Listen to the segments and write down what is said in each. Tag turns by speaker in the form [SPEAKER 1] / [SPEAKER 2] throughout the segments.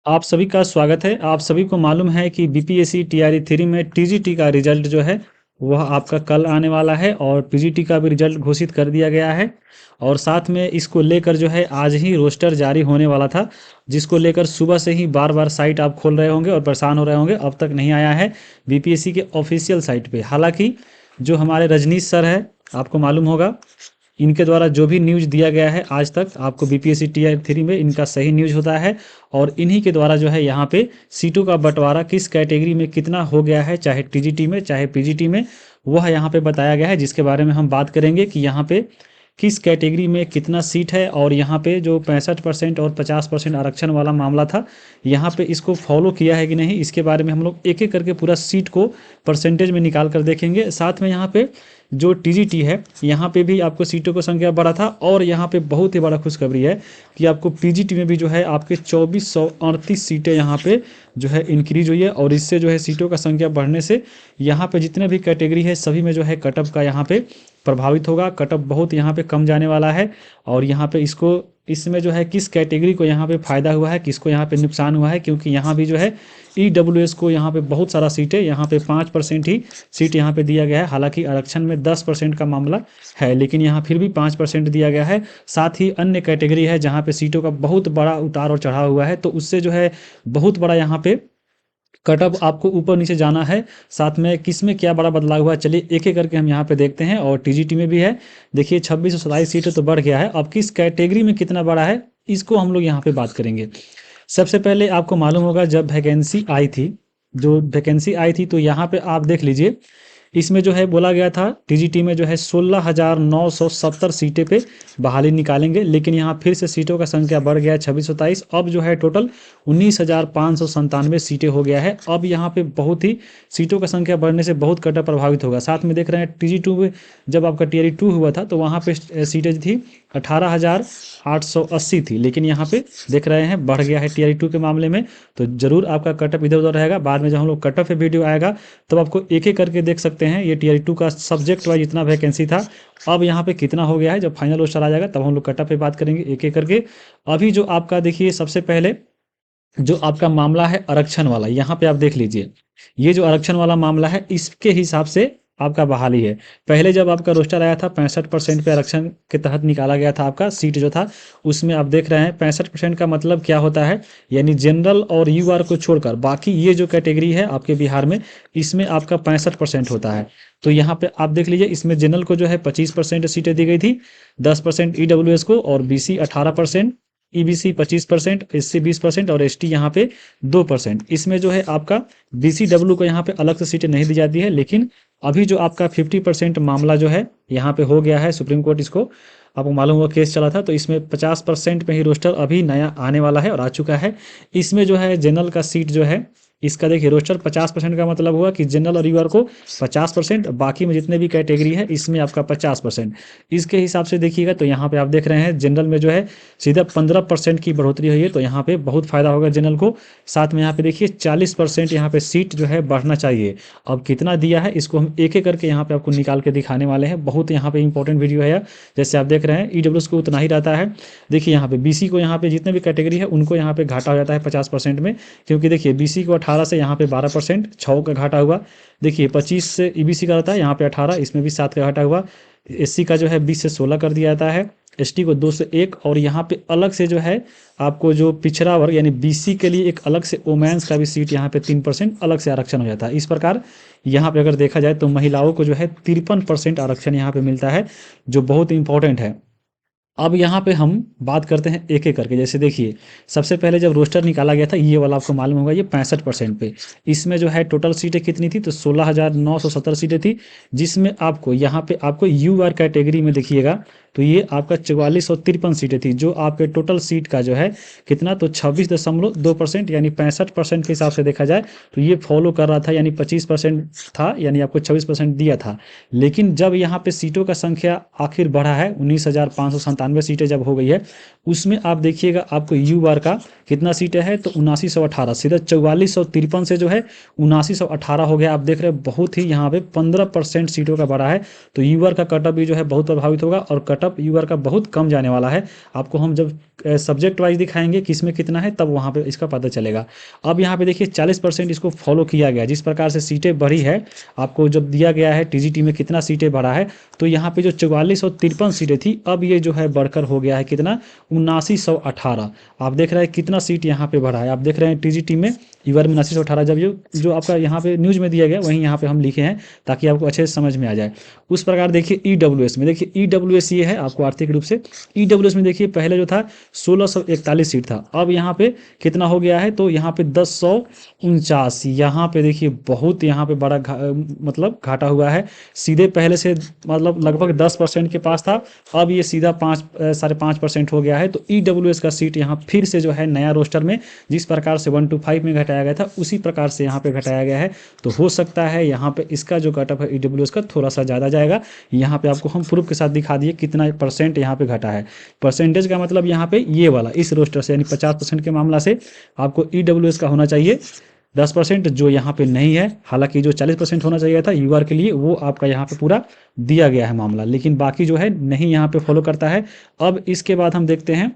[SPEAKER 1] आप सभी का स्वागत है। आप सभी को मालूम है कि बीपीएससी टीआरई 3 में टीजीटी का रिजल्ट जो है वह आपका कल आने वाला है और पीजीटी का भी रिजल्ट घोषित कर दिया गया है। और साथ में इसको लेकर जो है आज ही रोस्टर जारी होने वाला था, जिसको लेकर सुबह से ही बार बार साइट आप खोल रहे होंगे और परेशान हो रहे होंगे, अब तक नहीं आया है बीपीएससी के ऑफिशियल साइट पे। हालांकि जो हमारे रजनीश सर है, आपको मालूम होगा, इनके द्वारा जो भी न्यूज़ दिया गया है आज तक आपको बीपीएससी टीआर 3 में इनका सही न्यूज़ होता है। और इन्हीं के द्वारा जो है यहाँ पे सीटों का बंटवारा किस कैटेगरी में कितना हो गया है, चाहे टीजीटी में चाहे पीजीटी में, वह यहाँ पे बताया गया है, जिसके बारे में हम बात करेंगे कि यहाँ पे किस कैटेगरी में कितना सीट है। और यहाँ पे जो 65% और 50% आरक्षण वाला मामला था, यहाँ पे इसको फॉलो किया है कि नहीं, इसके बारे में हम लोग एक एक करके पूरा सीट को परसेंटेज में निकाल कर देखेंगे। साथ में यहाँ पे जो टीजीटी है, यहाँ पे भी आपको सीटों की संख्या बढ़ा था। और यहाँ पे बहुत ही बड़ा खुशखबरी है कि आपको पीजीटी में भी जो है आपके 2438 सीटें यहाँ पे जो है इंक्रीज हुई है। और इससे जो है सीटों का संख्या बढ़ने से यहाँ पे जितने भी कैटेगरी है सभी में जो है कटअप का यहाँ पे प्रभावित होगा। कटअप बहुत यहाँ पे कम जाने वाला है। और यहाँ पे इसमें जो है किस कैटेगरी को यहाँ पे फ़ायदा हुआ है, किसको यहाँ पे नुकसान हुआ है, क्योंकि यहाँ भी जो है ईडब्ल्यूएस को यहाँ पे बहुत सारा सीटें, यहाँ पे 5% ही सीट यहाँ पे दिया गया है। हालांकि आरक्षण में 10% का मामला है, लेकिन यहाँ फिर भी 5% दिया गया है। साथ ही अन्य कैटेगरी है जहाँ पे सीटों का बहुत बड़ा उतार और चढ़ाव हुआ है, तो उससे जो है बहुत बड़ा यहाँ पे कटअप आपको ऊपर नीचे जाना है। साथ में किस में क्या बड़ा बदलाव हुआ है, चलिए एक एक करके हम यहाँ पे देखते हैं। और टीजीटी में भी है, देखिए 2627 सीटें तो बढ़ गया है। अब किस कैटेगरी में कितना बड़ा है, इसको हम लोग यहाँ पे बात करेंगे। सबसे पहले आपको मालूम होगा, जब वैकेंसी आई थी, जो वैकेंसी आई थी, तो यहाँ पे आप देख लीजिए, इसमें जो है बोला गया था टीजीटी में जो है 16,970 सीटें पे बहाली निकालेंगे, लेकिन यहाँ फिर से सीटों का संख्या बढ़ गया है 2627। अब जो है टोटल 19,597 सीटें हो गया है। अब यहाँ पे बहुत ही सीटों का संख्या बढ़ने से बहुत कटअप प्रभावित होगा। साथ में देख रहे हैं टीजी2 में जब आपका टीआरई 2 हुआ था तो वहाँ पे सीटें थी 18,880 थी, लेकिन यहाँ पे देख रहे हैं बढ़ गया है टीआरई 2 के मामले में। तो जरूर आपका कटअप इधर उधर रहेगा। बाद में जब हम लोग कटअप पे वीडियो आएगा तब आपको एक एक करके देख सकते हैं ये टीआरई 2 का सब्जेक्ट वाइज जितना वैकेंसी था अब यहाँ पे कितना हो गया है। जब फाइनल रोस्टर आ जाएगा तब हम लोग कटअप पे बात करेंगे एक एक करके। अभी जो आपका देखिए, सबसे पहले जो आपका मामला है आरक्षण वाला, यहाँ पे आप देख लीजिए, ये जो आरक्षण वाला मामला है इसके हिसाब से आपका बहाली है। पहले जब आपका रोस्टर आया था 65% पे आरक्षण के तहत निकाला गया था आपका सीट जो था, उसमें आप देख रहे हैं 65% का मतलब क्या होता है, यानी जनरल और यूआर को छोड़कर बाकी ये जो कैटेगरी है आपके बिहार में, इसमें आपका 65% होता है। तो यहाँ पे आप देख लीजिए, इसमें जनरल को जो है 25% सीटें दी गई थी, 10% ईडब्ल्यूएस को, और बीसी 18%, ईबीसी 25%, एससी 20% और एसटी यहाँ पे 2%। इसमें जो है आपका बीसीडब्ल्यू को यहाँ पे अलग से सीटें नहीं दी जाती है। लेकिन अभी जो आपका 50% मामला जो है यहाँ पे हो गया है, सुप्रीम कोर्ट इसको, आपको मालूम हुआ केस चला था, तो इसमें 50% पे ही रोस्टर अभी नया आने वाला है और आ चुका है। इसमें जो है जनरल का सीट जो है, इसका देखिए रोस्टर 50% का मतलब हुआ कि जनरल और यूआर को 50%, बाकी में जितने भी कैटेगरी है इसमें आपका 50%। इसके हिसाब से देखिएगा तो यहाँ पे आप देख रहे हैं जनरल में जो है सीधा 15% की बढ़ोतरी हुई है, तो यहाँ पे बहुत फायदा होगा जनरल को। साथ में यहाँ पे देखिए 40% यहाँ पे सीट जो है बढ़ना चाहिए। अब कितना दिया है इसको हम एक एक करके यहाँ पे आपको निकाल के दिखाने वाले हैं। बहुत यहाँ पे इंपॉर्टेंट वीडियो है। जैसे आप देख रहे हैं ईडब्ल्यूएस को उतना ही रहता है। देखिए यहाँ पे बीसी को, यहाँ पे जितने भी कैटेगरी है उनको यहाँ पे घाटा हो जाता है 50% में, क्योंकि देखिए बीसी को 18 से यहाँ पे 12%, 6 का घाटा हुआ। देखिए 25 से ईबीसी का रहता है, यहाँ पे 18, इसमें भी 7 का घाटा हुआ। एससी का जो है 20 से 16 कर दिया जाता है, एसटी को 2 से 1, और यहाँ पे अलग से जो है आपको जो पिछड़ा वर्ग यानी बीसी के लिए एक अलग से वोमेन्स का भी सीट यहाँ पे 3% अलग से आरक्षण हो जाता है। इस प्रकार यहाँ पे अगर देखा जाए तो महिलाओं को जो है 53% आरक्षण यहाँ पे मिलता है, जो बहुत इंपॉर्टेंट है। अब यहाँ पे हम बात करते हैं एक एक करके। जैसे देखिए, सबसे पहले जब रोस्टर निकाला गया था, ये वाला आपको मालूम होगा, ये 65% पे, इसमें जो है टोटल सीटें कितनी थी, तो 16,970 सीटें थी, जिसमें आपको यहाँ पे आपको यूआर कैटेगरी में देखिएगा तो ये आपका 4453 सीटें थी, जो आपके टोटल सीट का जो है कितना, तो 26.2%, यानी 65% के हिसाब से देखा जाए तो ये फॉलो कर रहा था, यानी 25% था, यानी आपको 26% दिया था। लेकिन जब यहाँ पे सीटों का संख्या आखिर बढ़ा है, 19,597 सीटें जब हो गई है, उसमें आप देखिएगा आपको यूआर का कितना सीटें है, तो 7918, सीधा 4453 से जो है 7918 हो गया। आप देख रहे हैं बहुत ही यहाँ पे 15% सीटों का बढ़ा है, तो यूआर का कटअप भी जो है बहुत प्रभावित होगा। और कटअप ऑफ यूआर का बहुत कम जाने वाला है। आपको हम जब सब्जेक्ट वाइज दिखाएंगे किसमें कितना है तब वहाँ पे इसका पता चलेगा। अब यहाँ पे देखिए 40% इसको फॉलो किया गया, जिस प्रकार से सीटें बढ़ी है, आपको जब दिया गया है टीजीटी में कितना सीटें बढ़ा है, तो यहाँ पे जो 44 और 53 सीटें थी, अब ये जो है बढ़कर हो गया है कितना, 7918। आप देख रहे हैं कितना सीट यहाँ पे बढ़ा है। आप देख रहे हैं टीजीटी में यूआर में 7918, जब जो आपका यहाँ पे न्यूज़ में दिया गया वहीं यहाँ पे हम लिखे हैं ताकि आपको अच्छे से समझ में आ जाए। उस प्रकार देखिए ईडब्ल्यूएस में, देखिए ईडब्ल्यूएस ये है आपको आर्थिक रूप से, ईडब्ल्यूएस में देखिए पहले जो था 1641 सीट था, अब यहाँ पे कितना हो गया है, तो यहाँ पे 1049। यहाँ पे देखिए बहुत यहाँ पे बड़ा मतलब घाटा हुआ है। सीधे पहले से मतलब लगभग 10% के पास था, अब ये सीधा 5.5% हो गया है। तो ईडब्ल्यूएस का सीट यहाँ फिर से जो है नया रोस्टर में जिस प्रकार से 125 में घटाया गया था उसी प्रकार से यहाँ पे घटाया गया है। तो हो सकता है यहाँ पे इसका जो कट ऑफ है ईडब्ल्यूएस का थोड़ा सा ज़्यादा जाएगा। यहाँ पे आपको हम प्रूफ के साथ दिखा दिए कितना % यहाँ पे घटा है। परसेंटेज का मतलब यहाँ पे ये वाला इस रोस्टर से यानी 50% के मामला से आपको ईडब्ल्यूएस का होना चाहिए 10%, जो यहाँ पे नहीं है। हालांकि जो 40% होना चाहिए था यूआर के लिए वो आपका यहाँ पे पूरा दिया गया है मामला, लेकिन बाकी जो है नहीं यहाँ पे फॉलो करता है। अब इसके बाद हम देखते हैं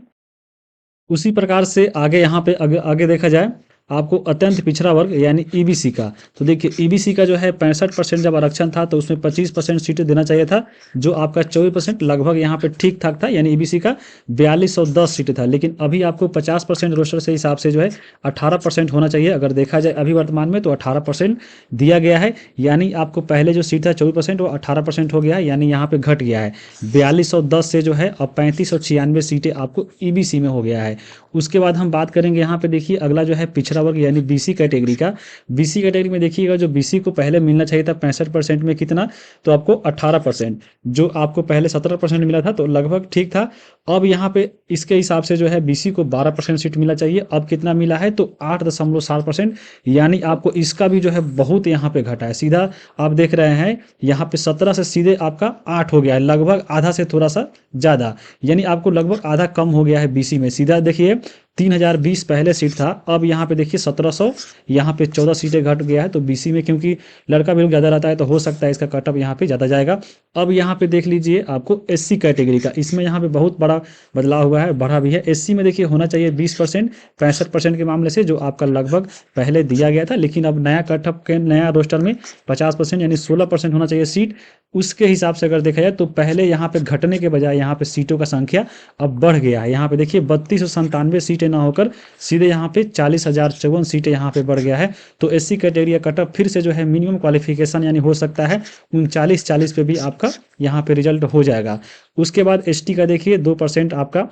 [SPEAKER 1] उसी प्रकार से आगे यहाँ पे आगे देखा जाए आपको अत्यंत पिछड़ा वर्ग यानी ईबीसी का। तो देखिए ईबीसी का जो है 65% जब आरक्षण था तो उसमें 25% सीटें देना चाहिए था, जो आपका 24% लगभग यहाँ पे ठीक ठाक था, यानी ईबीसी का 4210 सीटें था। लेकिन अभी आपको 50% रोस्टर से हिसाब से जो है 18% होना चाहिए। अगर देखा जाए अभी वर्तमान में तो 18% दिया गया है, यानी आपको पहले जो सीट था 24% वो 18% हो गया है, यानी यहाँ पे घट गया है 4210 से जो है अब 3596 सीटें आपको ईबीसी में हो गया है। उसके बाद हम बात करेंगे यहाँ पे देखिए अगला जो है पिछड़ा वर्ग यानी बीसी कैटेगरी का। बीसी कैटेगरी में देखिएगा जो बीसी को पहले मिलना चाहिए था 65% में कितना, तो आपको 18%, जो आपको पहले 17% मिला था तो लगभग ठीक था। अब यहाँ पे इसके हिसाब से जो है बीसी को 12% सीट मिलना चाहिए, अब कितना मिला है तो 8.7%, यानी आपको इसका भी जो है बहुत यहाँ पे घटा है। सीधा आप देख रहे हैं यहाँ पे 17 से सीधे आपका 8 हो गया है, लगभग आधा से थोड़ा सा ज़्यादा, यानी आपको लगभग आधा कम हो गया है बीसी में। सीधा देखिए 3020 पहले सीट था, अब यहाँ पे देखिए 1700, यहाँ पे 14 सीटें घट गया है। तो बीसी में क्योंकि लड़का भी ज़्यादा रहता है तो हो सकता है इसका कटअप यहाँ पे ज़्यादा जाएगा। अब यहाँ पे देख लीजिए आपको एससी कैटेगरी का, इसमें यहाँ पे बहुत बड़ा बदलाव हुआ है, बढ़ा भी है। एससी में देखिए होना चाहिए 20%, 65% के मामले से जो आपका लगभग पहले दिया गया था, लेकिन अब नया कटअप के नया रोस्टर में 50% यानी 16% होना चाहिए सीट। उसके हिसाब से अगर देखा जाए तो पहले यहाँ पे घटने के बजाय यहाँ पे सीटों का संख्या अब बढ़ गया है। यहाँ पे देखिए 3297 सीटें ना होकर सीधे यहाँ पे 40,054 सीटें यहाँ पे बढ़ गया है। तो एससी कैटेगरी का कटअप फिर से जो है मिनिमम क्वालिफिकेशन यानी हो सकता है 39-40 पे भी आपका यहाँ पे रिजल्ट हो जाएगा। उसके बाद एसटी का देखिए 2% आपका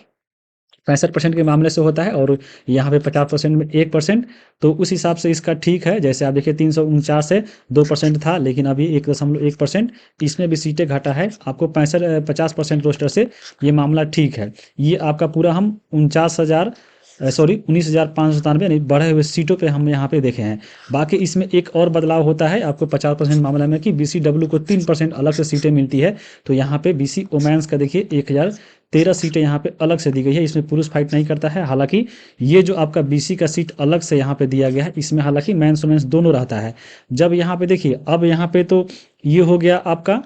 [SPEAKER 1] 65% के मामले से होता है और यहाँ पे 50% में 1%, तो उस हिसाब से इसका ठीक है। जैसे आप देखिए 349 से 2% था, लेकिन अभी 1.1%, इसमें भी सीटें घटा है। आपको 50% रोस्टर से ये मामला ठीक है। ये आपका पूरा हम 19,597 यानी बढ़े हुए सीटों पे हम यहाँ पे देखे हैं। बाकी इसमें एक और बदलाव होता है आपको 50% मामले में कि बीसीडब्ल्यू को 3% अलग से सीटें मिलती है। तो यहाँ पे बीसी वोमेंस का देखिए 1013 सीटें यहाँ पे अलग से दी गई है, इसमें पुरुष फाइट नहीं करता है। हालांकि ये जो आपका बीसी का सीट अलग से यहाँ पे दिया गया है, इसमें हालांकि मेंस वोमेंस दोनों रहता है। जब यहाँ पे देखिए अब यहाँ पे तो ये हो गया आपका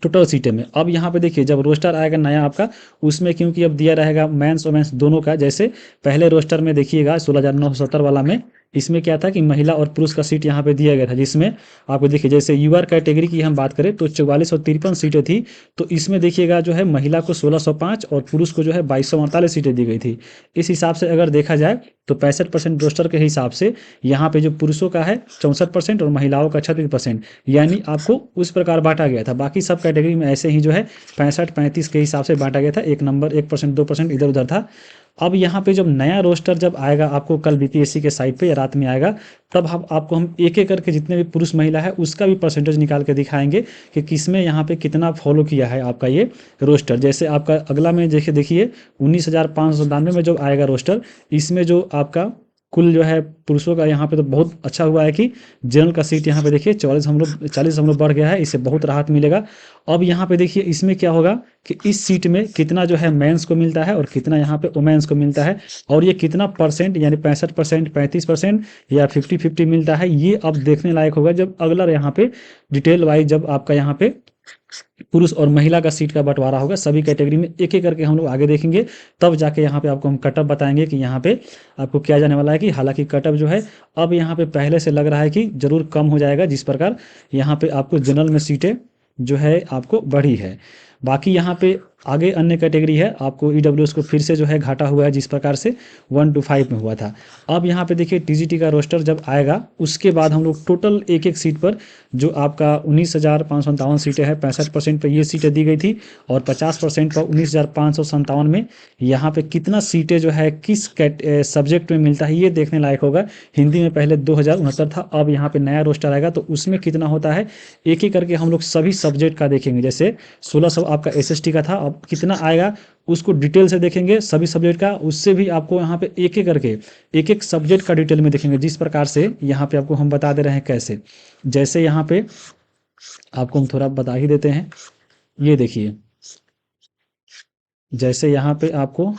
[SPEAKER 1] टोटल सीटें में। अब यहाँ पे देखिए जब रोस्टर आएगा नया आपका, उसमें क्योंकि अब दिया रहेगा मेंस वोमेंस दोनों का। जैसे पहले रोस्टर में देखिएगा 16,970 वाला में, इसमें क्या था कि महिला और पुरुष का सीट यहाँ पे दिया गया था, जिसमें आपको देखिए जैसे यूआर कैटेगरी की हम बात करें तो 4453 सीटें थी, तो इसमें देखिएगा जो है महिला को 1605 और पुरुष को जो है 2248 सीटें दी गई थी। इस हिसाब से अगर देखा जाए तो 65% रोस्टर के हिसाब से यहाँ पे जो पुरुषों का है 64% और महिलाओं का 36%, यानी आपको उस प्रकार बांटा गया था। बाकी सब कैटेगरी में ऐसे ही जो है 65-35 के हिसाब से बांटा गया था, एक नंबर 1% 2% इधर उधर था। अब यहाँ पे जब नया रोस्टर जब आएगा आपको कल बीपीएससी के साइट पे या रात में आएगा, तब आपको हम एक एक करके जितने भी पुरुष महिला है उसका भी परसेंटेज निकाल के दिखाएंगे कि किसमें यहाँ पे कितना फॉलो किया है आपका ये रोस्टर। जैसे आपका अगला में देखिए 19,597 में जो आएगा रोस्टर, इसमें जो आपका कुल जो है पुरुषों का यहाँ पे तो बहुत अच्छा हुआ है कि जनरल का सीट यहाँ पे देखिए 40 हम लोग बढ़ गया है, इससे बहुत राहत मिलेगा। अब यहाँ पे देखिए इसमें क्या होगा कि इस सीट में कितना जो है मेंस को मिलता है और कितना यहाँ पे वुमेन्स को मिलता है, और ये कितना परसेंट यानी 65%, 35% या 50-50 मिलता है, ये अब देखने लायक होगा जब अगला यहाँ पे डिटेल वाइज जब आपका यहाँ पे पुरुष और महिला का सीट का बंटवारा होगा। सभी कैटेगरी में एक एक करके हम लोग आगे देखेंगे, तब जाके यहाँ पे आपको हम कटअप बताएंगे कि यहाँ पे आपको क्या जाने वाला है। कि हालांकि कटअप जो है अब यहाँ पे पहले से लग रहा है कि ज़रूर कम हो जाएगा, जिस प्रकार यहाँ पे आपको जनरल में सीटें जो है आपको बढ़ी है। बाकी यहाँ पे आगे अन्य कैटेगरी है, आपको ईडब्ल्यूएस को फिर से जो है घाटा हुआ है, जिस प्रकार से 1 to 5 में हुआ था। अब यहाँ पे देखिए टीजीटी का रोस्टर जब आएगा उसके बाद हम लोग टोटल एक एक सीट पर जो आपका 19,557 सीटें हैं, 65% पर ये सीटें दी गई थी और 50% पर 19,557 में यहाँ पे कितना सीटें जो है किस सब्जेक्ट में मिलता है ये देखने लायक होगा। हिंदी में पहले 2069 था, अब यहाँ पे नया रोस्टर आएगा तो उसमें कितना होता है एक एक करके हम लोग सभी सब्जेक्ट का देखेंगे। जैसे 1600 आपका एसएसटी का था, अब कितना आएगा उसको डिटेल से देखेंगे सभी सब्जेक्ट का। उससे भी आपको यहाँ पे एक एक करके एक एक सब्जेक्ट का डिटेल में देखेंगे, जिस प्रकार से यहाँ पे आपको हम बता दे रहे हैं कैसे। जैसे यहाँ पे आपको हम थोड़ा बता ही देते हैं, ये देखिए जैसे यहाँ पे आपको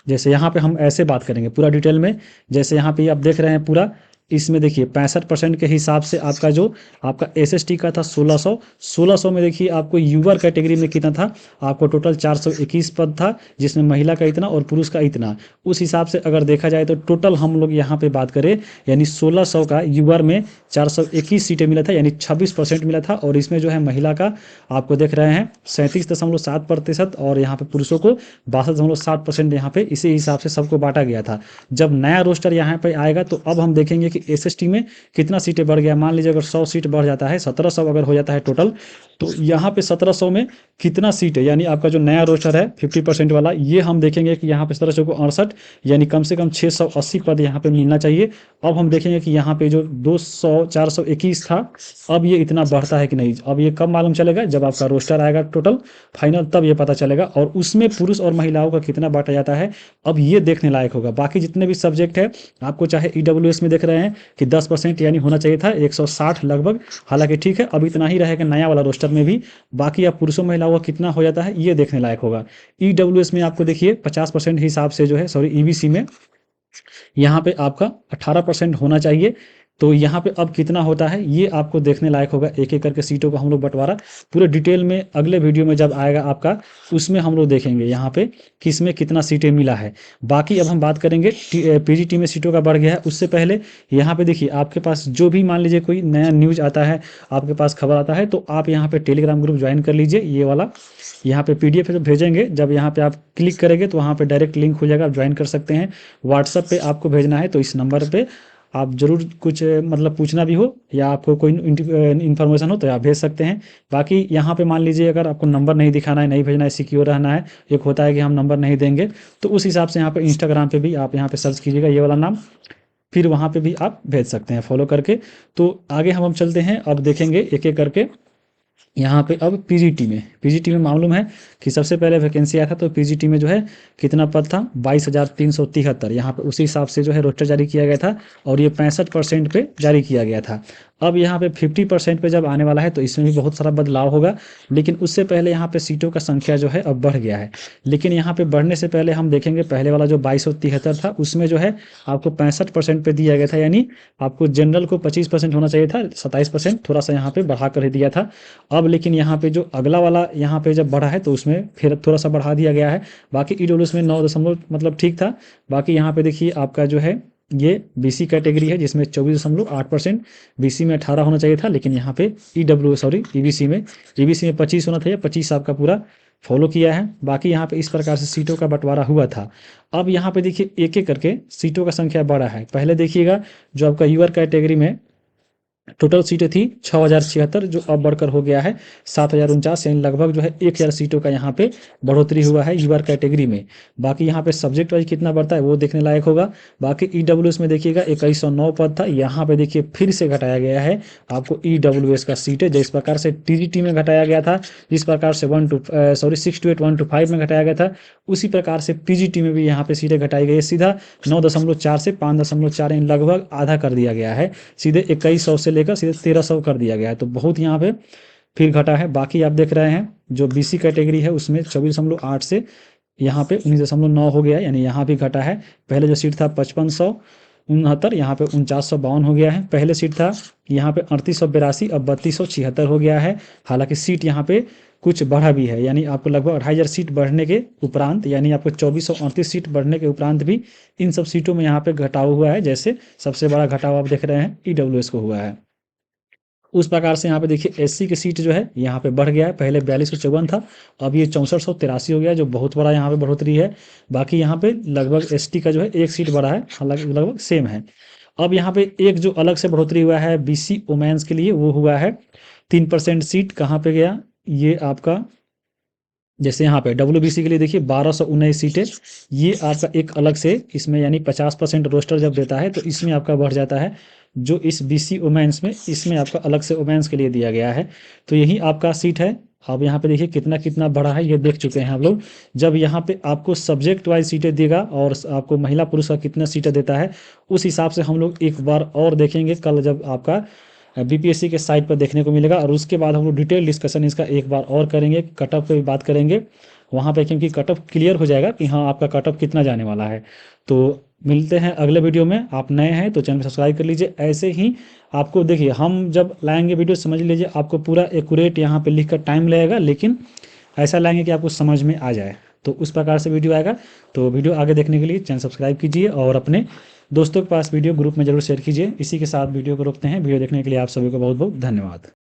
[SPEAKER 1] जैसे यहाँ पे हम ऐसे बात करेंगे पूरा डिटेल में। जैसे यहाँ पे आप देख रहे हैं पूरा, इसमें देखिए 65% के हिसाब से आपका जो आपका एसएसटी का था 1600 में देखिए आपको यूआर कैटेगरी में कितना था, आपको टोटल 421 पद था, जिसमें महिला का इतना और पुरुष का इतना। उस हिसाब से अगर देखा जाए तो टोटल हम लोग यहाँ पे बात करें यानी 1600 का यूआर में 421 सीटें मिला था, यानी 26% मिला था। और इसमें जो है महिला का आपको देख रहे हैं 37.7% और यहाँ पे पुरुषों को 62.7% यहाँ पे इसी हिसाब से सबको बांटा गया था। जब नया रोस्टर यहाँ पे आएगा तो अब हम देखेंगे कि एसएसटी में कितना सीटें बढ़ गया। मान लीजिए अगर 100 सीट बढ़ जाता है, 1700 अगर हो जाता है टोटल, तो यहाँ पे 1700 में कितना सीट है, यानी आपका जो नया रोस्टर है 50% वाला, ये हम देखेंगे कि यहाँ पे 1700 को 68 यानी कम से कम 680 पद यहाँ पे मिलना चाहिए। अब हम देखेंगे कि यहाँ पे जो 421 था अब ये इतना बढ़ता है कि नहीं। अब ये कब मालूम चलेगा, जब आपका रोस्टर आएगा टोटल फाइनल, तब ये पता चलेगा। और उसमें पुरुष और महिलाओं का कितना बांटा जाता है अब ये देखने लायक होगा। बाकी जितने भी सब्जेक्ट है आपको चाहे ईडब्ल्यूएस में देख रहे हैं कि 10% यानी होना चाहिए था 160 लगभग, हालांकि ठीक है अब इतना ही रहेगा नया वाला रोस्टर में भी। बाकी आप पुरुषों महिलाओं का कितना हो जाता है ये देखने लायक होगा। ईडब्ल्यूएस में आपको देखिए 50% हिसाब से जो है, सॉरी ईबीसी में यहाँ पे आपका 18% होना चाहिए। तो यहाँ पे अब कितना होता है ये आपको देखने लायक होगा। एक एक करके सीटों का हम लोग बंटवारा पूरे डिटेल में अगले वीडियो में जब आएगा आपका, उसमें हम लोग देखेंगे यहाँ पे किस में कितना सीटें मिला है। बाकी अब हम बात करेंगे पीजीटी में सीटों का बढ़ गया है। उससे पहले यहाँ पे देखिए आपके पास जो भी मान लीजिए कोई नया न्यूज आता है, आपके पास खबर आता है, तो आप यहाँ पे टेलीग्राम ग्रुप ज्वाइन कर लीजिए। ये वाला यहाँ पे पीडीएफ जो भेजेंगे, जब यहाँ पे आप क्लिक करेंगे तो वहाँ पे डायरेक्ट लिंक हो जाएगा, आप ज्वाइन कर सकते हैं। व्हाट्सएप पे आपको भेजना है तो इस नंबर पे आप ज़रूर कुछ मतलब पूछना भी हो या आपको कोई इन्फॉर्मेशन हो तो आप भेज सकते हैं। बाकी यहाँ पे मान लीजिए अगर आपको नंबर नहीं दिखाना है, नहीं भेजना है, सिक्योर रहना है, एक होता है कि हम नंबर नहीं देंगे, तो उस हिसाब से यहाँ पे इंस्टाग्राम पे भी आप यहाँ पे सर्च कीजिएगा ये वाला नाम, फिर वहाँ पे भी आप भेज सकते हैं फॉलो करके। तो आगे हम चलते हैं, अब देखेंगे एक एक करके। यहाँ पे अब पीजीटी में मालूम है कि सबसे पहले वैकेंसी आया था तो पीजीटी में जो है कितना पद था 22,373। यहाँ पे उसी हिसाब से जो है रोस्टर जारी किया गया था और ये 65% पे जारी किया गया था। अब यहाँ पे 50% पे जब आने वाला है तो इसमें भी बहुत सारा बदलाव होगा, लेकिन उससे पहले यहाँ पे सीटों का संख्या जो है अब बढ़ गया है। लेकिन यहाँ पे बढ़ने से पहले हम देखेंगे पहले वाला जो 2273 था उसमें जो है आपको 65% पे दिया गया था, यानी आपको जनरल को 25% होना चाहिए था, 27% थोड़ा सा यहाँ पे बढ़ा कर दिया था। अब लेकिन यहाँ पे जो अगला वाला यहाँ पे जब बढ़ा है तो उसमें फिर थोड़ा सा बढ़ा दिया गया है। बाकी ईडब्ल्यूएस में 9 मतलब ठीक था। बाकी यहाँ पे देखिए आपका जो है ये बीसी कैटेगरी है जिसमें 24.8%, बीसी में 18 होना चाहिए था, लेकिन यहाँ पे ईबीसी में 25 होना था, 25 आपका पूरा फॉलो किया है। बाकी यहाँ पे इस प्रकार से सीटों का बंटवारा हुआ था। अब यहाँ पे देखिए एक एक करके सीटों का संख्या बढ़ा है। पहले देखिएगा जो आपका यूआर कैटेगरी में टोटल सीटें थी 6,076, जो अब बढ़कर हो गया है 7,049, यानी लगभग जो है 1,000 सीटों का यहाँ पे बढ़ोतरी हुआ है यूआर कैटेगरी में। बाकी यहाँ पे सब्जेक्ट वाइज कितना बढ़ता है वो देखने लायक होगा। बाकी ईडब्ल्यूएस में देखिएगा 2109 पद था, यहाँ पे देखिए फिर से घटाया गया है आपको ईडब्ल्यूएस का सीटें। जिस प्रकार से टीजीटी में घटाया गया था, जिस प्रकार से 6 to 8 1 to 5 में घटाया गया था, उसी प्रकार से पीजीटी में भी यहाँ पे सीटें घटाई गई है। सीधा 9.4 से 5.4 लगभग आधा कर दिया गया है, सीधे 2100 से लेकर सीधे 1300 कर दिया गया है। तो बहुत यहाँ पे फिर घटा है। बाकी आप देख रहे हैं जो बीसी कैटेगरी है उसमें 24.8 से यहाँ पे 19.9 हो गया, यानी यहाँ भी घटा है। पहले जो सीट था 5500 69, यहाँ पे 4952 हो गया है। पहले सीट था यहाँ पे 3882, अब 3276 हो गया है। हालांकि सीट यहाँ पे कुछ बढ़ा भी है, यानी आपको लगभग 2500 सीट बढ़ने के उपरांत, यानी आपको 2438 सीट बढ़ने के उपरांत भी इन सब सीटों में यहाँ पे घटाव हुआ है। जैसे सबसे बड़ा घटाव आप देख रहे हैं EWS को हुआ है, उस प्रकार से यहाँ पे देखिए SC की सीट जो है यहाँ पे बढ़ गया है। पहले 4254 था, अब ये 6483 हो गया, जो बहुत बड़ा यहाँ पे बढ़ोतरी है। बाकी यहाँ पे लगभग ST का जो है 1 सीट बढ़ा है, हालांकि लगभग सेम है। अब यहाँ पे एक जो अलग से बढ़ोतरी हुआ है BC वुमेन्स के लिए, वो हुआ है 3% सीट। कहाँ पे गया ये आपका, जैसे यहाँ पे WBC के लिए देखिए 1219 सीटें, ये आपका एक अलग से इसमें, यानी 50% रोस्टर जब देता है तो इसमें आपका बढ़ जाता है। जो इस BC वुमेन्स में, इसमें आपका अलग से वुमेन्स के लिए दिया गया है। तो यही आपका सीट है। अब यहाँ पे देखिए कितना कितना बढ़ा है, ये देख चुके हैं हम लोग। जब यहाँ पे आपको सब्जेक्ट वाइज सीटें देगा और आपको महिला पुरुष का कितना सीटें देता है, उस हिसाब से हम लोग एक बार और देखेंगे कल, जब आपका BPSC के साइट पर देखने को मिलेगा। और उसके बाद हम लोग डिटेल डिस्कशन इसका एक बार और करेंगे, कट ऑफ पे भी बात करेंगे वहाँ पे, क्योंकि कट ऑफ क्लियर हो जाएगा कि हाँ आपका कट ऑफ कितना जाने वाला है। तो मिलते हैं अगले वीडियो में। आप नए हैं तो चैनल सब्सक्राइब कर लीजिए। ऐसे ही आपको देखिए, हम जब लाएंगे वीडियो, समझ लीजिए आपको पूरा एक्यूरेट यहाँ पे लिख कर टाइम लगेगा, लेकिन ऐसा लाएंगे कि आपको समझ में आ जाए। तो उस प्रकार से वीडियो आएगा। तो वीडियो आगे देखने के लिए चैनल सब्सक्राइब कीजिए और अपने दोस्तों के पास वीडियो ग्रुप में जरूर शेयर कीजिए। इसी के साथ वीडियो को रोकते हैं। वीडियो देखने के लिए आप सभी को बहुत बहुत धन्यवाद।